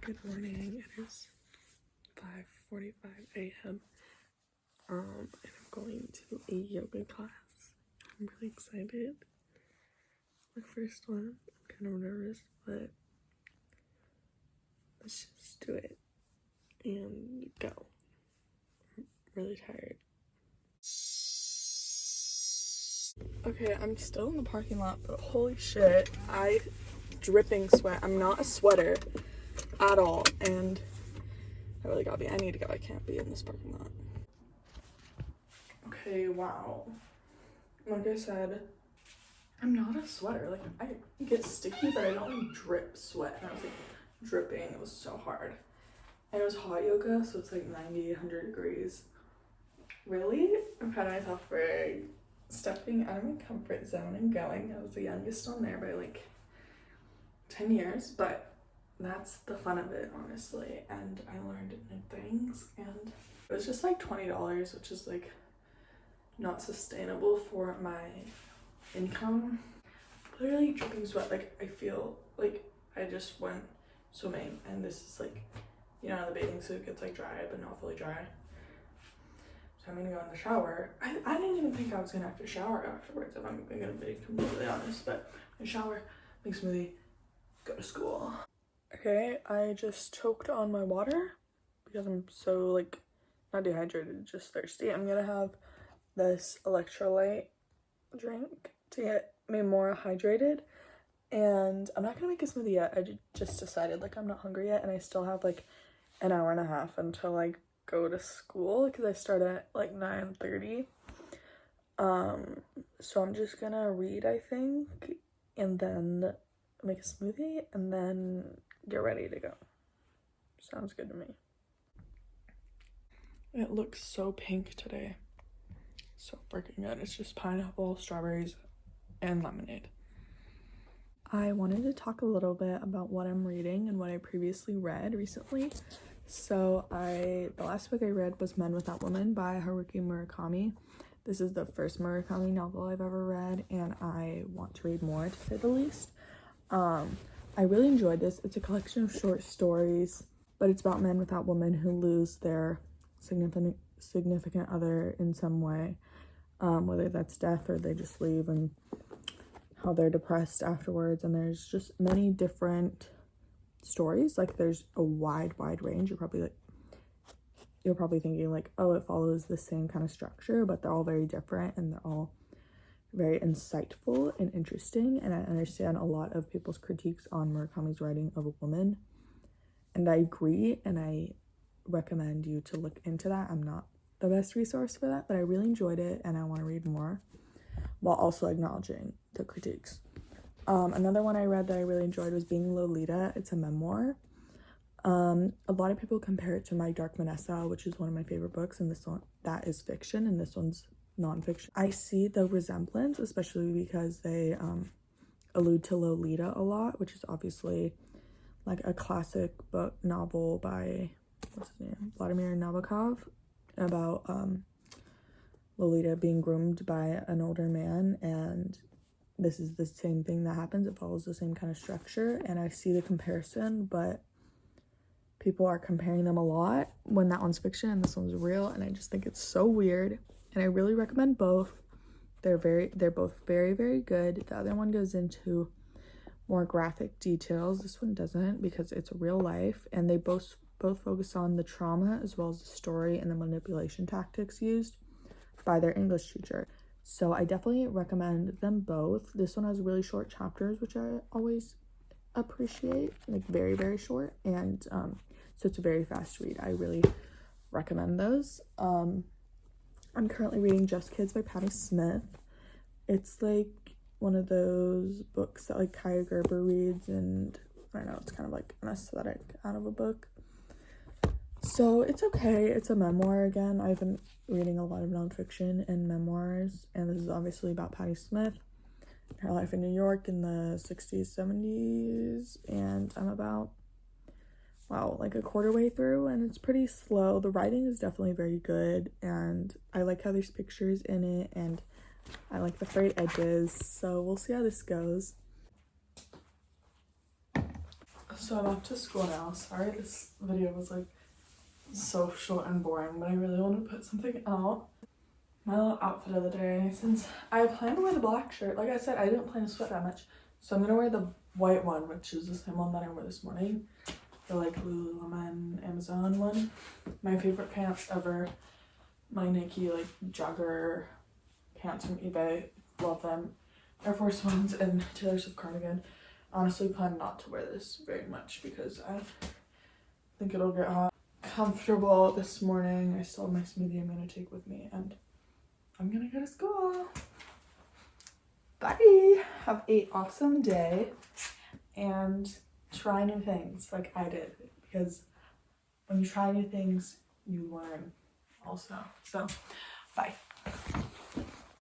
Good morning. It is 5:45 a.m. And I'm going to a yoga class. I'm really excited. My first one. I'm kind of nervous, but let's just do it and go. I'm really tired. Okay, I'm still in the parking lot, but holy shit, I dripping sweat. I'm not a sweater at all, and I really gotta be. I need to go. I can't be in this parking lot. Okay, wow. Like I said, I'm not a sweater. Like, I get sticky, but I don't like drip sweat. And I was like dripping. It was so hard. And it was hot yoga, so it's like 90, 100 degrees. Really? I'm proud of myself for stepping out of my comfort zone and going. I was the youngest on there by like 10 years, but that's the fun of it, honestly. And I learned new things, and it was just like $20, which is like not sustainable for my income. Literally dripping sweat. Like, I feel like I just went swimming, and this is like, you know, the bathing suit gets like dry but not fully dry. So I'm gonna go in the shower. I didn't even think I was gonna have to shower afterwards, if I'm gonna be completely honest, but I shower, make a smoothie, go to school. Okay, I just choked on my water because I'm so like not dehydrated, just thirsty. I'm gonna have this electrolyte drink to get me more hydrated, and I'm not gonna make a smoothie yet. I just decided like I'm not hungry yet, and I still have like an hour and a half until I go to school because I start at like 9:30. So I'm just gonna read, I think, and then make a smoothie and then get ready to go. Sounds good to me. It looks so pink today. So freaking good. It's just pineapple, strawberries, and lemonade. I wanted to talk a little bit about what I'm reading and what I previously read recently. So the last book I read was Men Without Women by Haruki Murakami. This is the first Murakami novel I've ever read, and I want to read more, to say the least. I really enjoyed this. It's a collection of short stories, but it's about men without women who lose their significant other in some way, whether that's death or they just leave, and how they're depressed afterwards. And there's just many different stories. Like, there's a wide range. You're probably thinking like, oh, it follows the same kind of structure, but they're all very different, and they're all very insightful and interesting. And I understand a lot of people's critiques on Murakami's writing of a woman, and I agree, and I recommend you to look into that. I'm not the best resource for that, but I really enjoyed it, and I want to read more while also acknowledging the critiques. Another one I read that I really enjoyed was Being Lolita. It's a memoir. A lot of people compare it to My Dark Vanessa, which is one of my favorite books, and this one, that is fiction, and this one's nonfiction. I see the resemblance, especially because they allude to Lolita a lot, which is obviously like a classic book novel by, what's his name, Vladimir Nabokov, about Lolita being groomed by an older man, and this is the same thing that happens. It follows the same kind of structure, and I see the comparison, but people are comparing them a lot when that one's fiction and this one's real, and I just think it's so weird. And I really recommend both. They're both very, very good. The other one goes into more graphic details. This one doesn't, because it's real life, and they both focus on the trauma as well as the story and the manipulation tactics used by their English teacher. So I definitely recommend them both. This one has really short chapters, which I always appreciate, like very, very short, and so it's a very fast read. I really recommend those. I'm currently reading Just Kids by Patti Smith. It's like one of those books that like Kaya Gerber reads, and I don't know, it's kind of like an aesthetic out of a book. So it's okay. It's a memoir again. I've been reading a lot of nonfiction and memoirs, and this is obviously about Patti Smith, her life in New York in the 60s, 70s, and I'm about, like a quarter way through, and it's pretty slow. The writing is definitely very good, and I like how there's pictures in it, and I like the frayed edges, so we'll see how this goes. So I'm off to school now. Sorry this video was like so short and boring, but I really want to put something out. My little outfit of the day, since I plan to wear the black shirt, like I said, I didn't plan to sweat that much. So I'm gonna wear the white one, which is the same one that I wore this morning. The like Lululemon Amazon one. My favorite pants ever. My Nike like jogger pants from eBay. Love them. Air Force Ones and Taylor Swift cardigan. Honestly plan not to wear this very much because I think it'll get hot. Comfortable this morning. I still have my smoothie I'm gonna take with me and I'm gonna go to school. Bye. Have an awesome day and try new things like I did, because when you try new things you learn also. So bye.